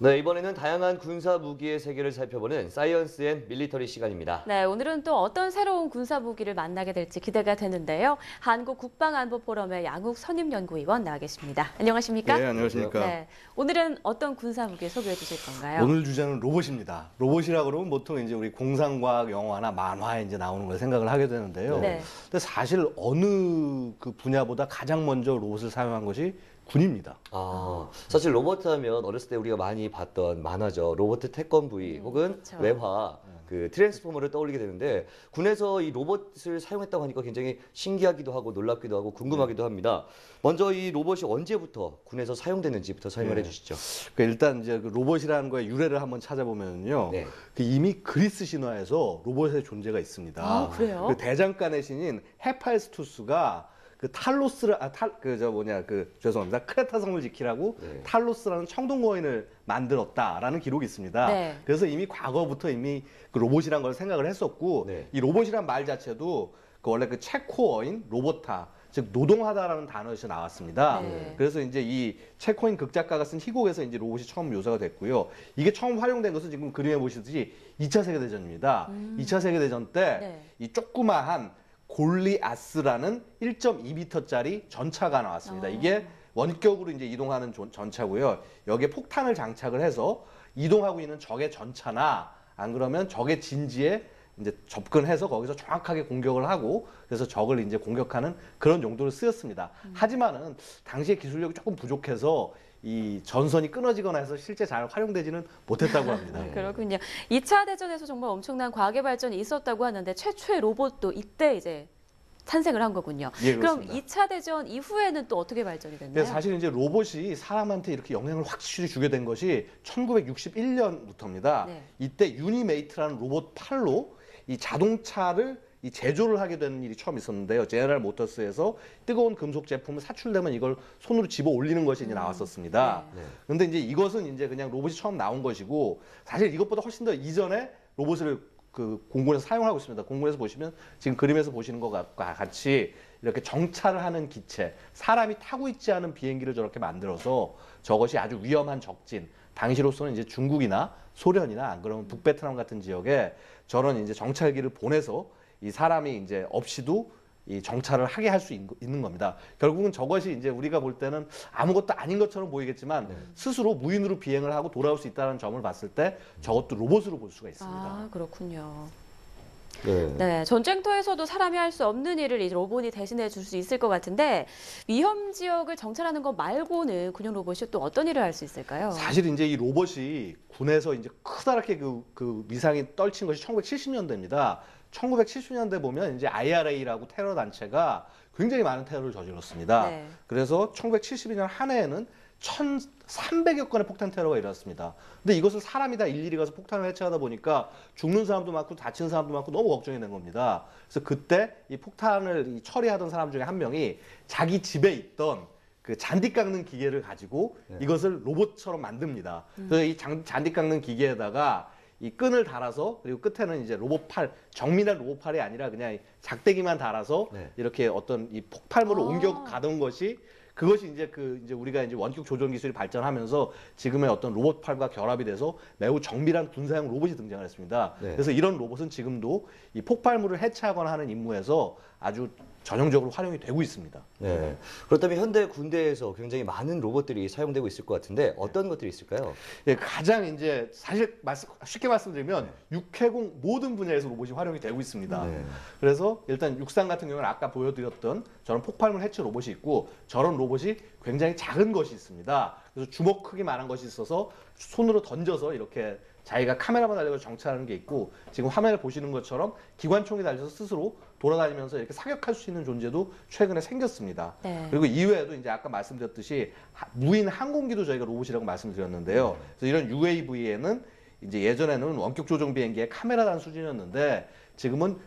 네, 이번에는 다양한 군사 무기의 세계를 살펴보는 사이언스 앤 밀리터리 시간입니다. 네, 오늘은 또 어떤 새로운 군사 무기를 만나게 될지 기대가 되는데요. 한국국방안보포럼의 양욱 선임연구위원 나와 계십니다. 안녕하십니까? 네, 안녕하십니까. 네, 오늘은 어떤 군사 무기 소개해 주실 건가요? 오늘 주제는 로봇입니다. 로봇이라고 그러면 보통 이제 우리 공상과학 영화나 만화에 이제 나오는 걸 생각을 하게 되는데요. 네. 근데 사실 어느 그 분야보다 가장 먼저 로봇을 사용한 것이 군입니다. 사실 로봇 하면 어렸을 때 우리가 많이 봤던 만화죠. 로봇 태권브이 혹은 그렇죠. 외화, 그 트랜스포머를 떠올리게 되는데 군에서 이 로봇을 사용했다고 하니까 굉장히 신기하기도 하고 놀랍기도 하고 궁금하기도 합니다. 먼저 이 로봇이 언제부터 군에서 사용됐는지부터 설명해 네. 주시죠. 그러니까 일단 이제 그 로봇이라는 거의 유래를 한번 찾아보면요. 네. 그 이미 그리스 신화에서 로봇의 존재가 있습니다. 아, 그래요? 그 대장간의 신인 헤파이스투스가 그 탈로스를 죄송합니다. 크레타 성을 지키라고 네. 탈로스라는 청동 거인을 만들었다라는 기록이 있습니다. 네. 그래서 이미 과거부터 이미 그 로봇이란 걸 생각을 했었고 네. 이 로봇이란 말 자체도 그 원래 그 체코어인 로보타 즉 노동하다라는 단어에서 나왔습니다. 네. 그래서 이제 이 체코인 극작가가 쓴 희곡에서 이제 로봇이 처음 묘사가 됐고요. 이게 처음 활용된 것은 지금 그림에 보시듯이 2차 세계대전입니다. 2차 세계대전 때 이 네. 조그마한 골리아스라는 1.2m짜리 전차가 나왔습니다. 어. 이게 원격으로 이제 이동하는 전차고요. 여기에 폭탄을 장착을 해서 이동하고 있는 적의 전차나 안 그러면 적의 진지에 이제 접근해서 거기서 정확하게 공격을 하고 그래서 적을 이제 공격하는 그런 용도로 쓰였습니다. 하지만은 당시의 기술력이 조금 부족해서 이 전선이 끊어지거나 해서 실제 잘 활용되지는 못했다고 합니다. 그렇군요. 2차 대전에서 정말 엄청난 과학의 발전이 있었다고 하는데 최초의 로봇도 이때 이제 탄생을 한 거군요. 예, 그럼 그렇습니다. 2차 대전 이후에는 또 어떻게 발전이 됐나요? 근데 사실 이제 로봇이 사람한테 이렇게 영향을 확실히 주게 된 것이 1961년부터입니다. 네. 이때 유니메이트라는 로봇 팔로 이 자동차를 이 제조를 하게 되는 일이 처음 있었는데요. 제너럴 모터스에서 뜨거운 금속 제품을 사출되면 이걸 손으로 집어 올리는 것이 이제 나왔었습니다. 네. 그런데 이제 이것은 이제 그냥 로봇이 처음 나온 것이고 사실 이것보다 훨씬 더 이전에 로봇을 그 공군에서 사용하고 있습니다. 공군에서 보시면 지금 그림에서 보시는 것과 같이 이렇게 정찰을 하는 기체, 사람이 타고 있지 않은 비행기를 저렇게 만들어서 저것이 아주 위험한 적진, 당시로서는 이제 중국이나 소련이나 안 그러면 북베트남 같은 지역에 저런 이제 정찰기를 보내서 이 사람이 이제 없이도 이 정찰을 하게 할 수 있는 겁니다. 결국은 저것이 이제 우리가 볼 때는 아무것도 아닌 것처럼 보이겠지만 스스로 무인으로 비행을 하고 돌아올 수 있다는 점을 봤을 때 저것도 로봇으로 볼 수가 있습니다. 아, 그렇군요. 네. 네, 전쟁터에서도 사람이 할 수 없는 일을 이제 로봇이 대신해 줄 수 있을 것 같은데 위험 지역을 정찰하는 것 말고는 군용 로봇이 또 어떤 일을 할 수 있을까요? 사실 이제 이 로봇이 군에서 이제 크다랗게 그 위상이 떨친 것이 1970년대입니다. 1970년대 보면 이제 IRA라고 테러 단체가 굉장히 많은 테러를 저질렀습니다. 네. 그래서 1972년 한 해에는 1,300여 건의 폭탄 테러가 일어났습니다. 근데 이것을 사람이 다 일일이 가서 폭탄을 해체하다 보니까 죽는 사람도 많고 다치는 사람도 많고 너무 걱정이 된 겁니다. 그래서 그때 이 폭탄을 처리하던 사람 중에 한 명이 자기 집에 있던 그 잔디 깎는 기계를 가지고 이것을 로봇처럼 만듭니다. 그래서 이 잔디 깎는 기계에다가 이 끈을 달아서 그리고 끝에는 이제 로봇팔, 정밀한 로봇팔이 아니라 그냥 작대기만 달아서 이렇게 어떤 이 폭발물을 옮겨 가던 것이 그것이 이제 우리가 이제 원격 조종 기술이 발전하면서 지금의 어떤 로봇팔과 결합이 돼서 매우 정밀한 군사용 로봇이 등장을 했습니다. 네. 그래서 이런 로봇은 지금도 이 폭발물을 해체하거나 하는 임무에서 아주 전형적으로 활용이 되고 있습니다. 네. 그렇다면 현대 군대에서 굉장히 많은 로봇들이 사용되고 있을 것 같은데 어떤 것들이 있을까요? 예, 가장 이제 사실 쉽게 말씀드리면 육해공 모든 분야에서 로봇이 활용이 되고 있습니다. 네. 그래서 일단 육상 같은 경우는 아까 보여드렸던 저런 폭발물 해체 로봇이 있고 저런 로봇이 굉장히 작은 것이 있습니다. 그래서 주먹 크기만한 것이 있어서 손으로 던져서 이렇게 자기가 카메라만 달려서 정찰하는 게 있고 지금 화면을 보시는 것처럼 기관총이 달려서 스스로 돌아다니면서 이렇게 사격할 수 있는 존재도 최근에 생겼습니다. 네. 그리고 이외에도 이제 아까 말씀드렸듯이 무인 항공기도 저희가 로봇이라고 말씀드렸는데요. 그래서 이런 UAV에는 이제 예전에는 원격 조종 비행기의 카메라 단 수준이었는데 지금은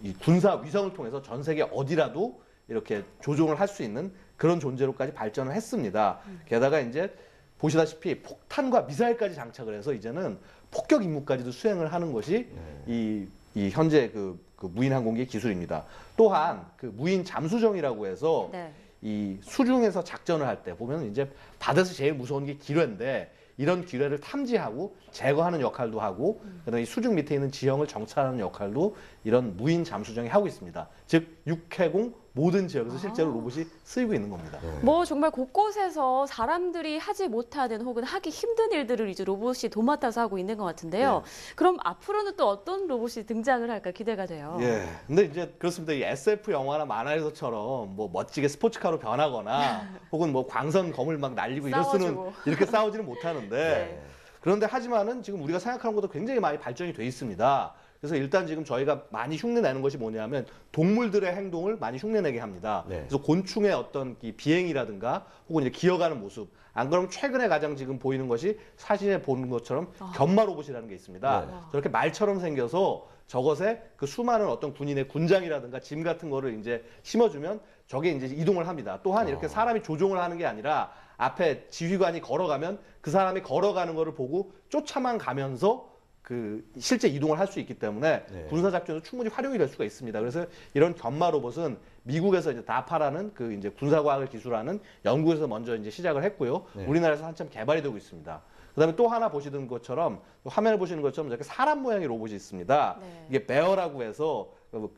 이 군사 위성을 통해서 전 세계 어디라도 이렇게 조종을 할 수 있는 그런 존재로까지 발전을 했습니다. 게다가 이제 보시다시피 폭탄과 미사일까지 장착을 해서 이제는 폭격 임무까지도 수행을 하는 것이 이 현재 그 무인 항공기의 기술입니다. 또한 그 무인 잠수정이라고 해서 네. 이 수중에서 작전을 할 때 보면 이제 바다에서 제일 무서운 게 기뢰인데 이런 기뢰를 탐지하고 제거하는 역할도 하고 그다음에 이 수중 밑에 있는 지형을 정찰하는 역할도 이런 무인 잠수정이 하고 있습니다. 즉 육해공 모든 지역에서 실제로 로봇이 쓰이고 있는 겁니다. 뭐 정말 곳곳에서 사람들이 하지 못하는 혹은 하기 힘든 일들을 이제 로봇이 도맡아서 하고 있는 것 같은데요. 그럼 앞으로는 또 어떤 로봇이 등장을 할까 기대가 돼요. 예. 근데 이제 그렇습니다. 이 SF 영화나 만화에서처럼 뭐 멋지게 스포츠카로 변하거나 혹은 뭐 광선 검을 막 날리고 싸워주고. 이렇게 싸우지는 못하는데 네. 그런데 하지만은 지금 우리가 생각하는 것도 굉장히 많이 발전이 돼 있습니다. 그래서 일단 지금 저희가 많이 흉내내는 것이 뭐냐면 동물들의 행동을 많이 흉내내게 합니다. 네. 그래서 곤충의 어떤 이 비행이라든가 혹은 이제 기어가는 모습. 안 그러면 최근에 가장 지금 보이는 것이 사진에 보는 것처럼 견마 로봇이라는 게 있습니다. 네. 저렇게 말처럼 생겨서 저것에 그 수많은 어떤 군인의 군장이라든가 짐 같은 거를 이제 심어주면 저게 이제 이동을 합니다. 또한 이렇게 사람이 조종을 하는 게 아니라 앞에 지휘관이 걸어가면 그 사람이 걸어가는 거를 보고 쫓아만 가면서 그 실제 이동을 할 수 있기 때문에 네. 군사 작전에서 충분히 활용이 될 수가 있습니다. 그래서 이런 견마 로봇은 미국에서 이제 다파라는 그 이제 군사과학을 기술하는 연구에서 먼저 이제 시작을 했고요. 네. 우리나라에서 한참 개발이 되고 있습니다. 그다음에 또 하나 보시는 것처럼 화면을 보시는 것처럼 이렇게 사람 모양의 로봇이 있습니다. 네. 이게 베어라고 해서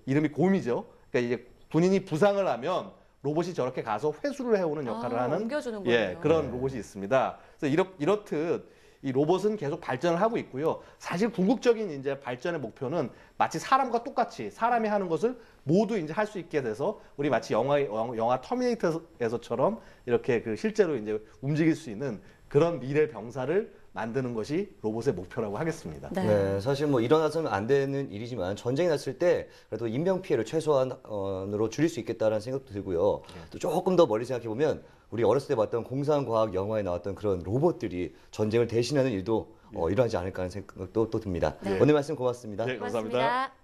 이름이 곰이죠. 그러니까 이제 군인이 부상을 하면 로봇이 저렇게 가서 회수를 해오는 역할을 하는 옮겨주는군요. 그런 네. 로봇이 있습니다. 그래서 이렇듯 이 로봇은 계속 발전을 하고 있고요. 사실 궁극적인 이제 발전의 목표는 마치 사람과 똑같이 사람이 하는 것을 모두 이제 할 수 있게 돼서 우리 마치 영화 터미네이터에서처럼 이렇게 그 실제로 이제 움직일 수 있는 그런 미래 병사를 만드는 것이 로봇의 목표라고 하겠습니다. 네. 네, 사실 뭐 일어나서는 안 되는 일이지만 전쟁이 났을 때 그래도 인명 피해를 최소한으로 줄일 수 있겠다라는 생각도 들고요. 또 조금 더 멀리 생각해 보면 우리 어렸을 때 봤던 공상과학 영화에 나왔던 그런 로봇들이 전쟁을 대신하는 일도 일어나지 않을까 하는 생각도 또 듭니다. 네. 오늘 말씀 고맙습니다. 네, 감사합니다. 고맙습니다.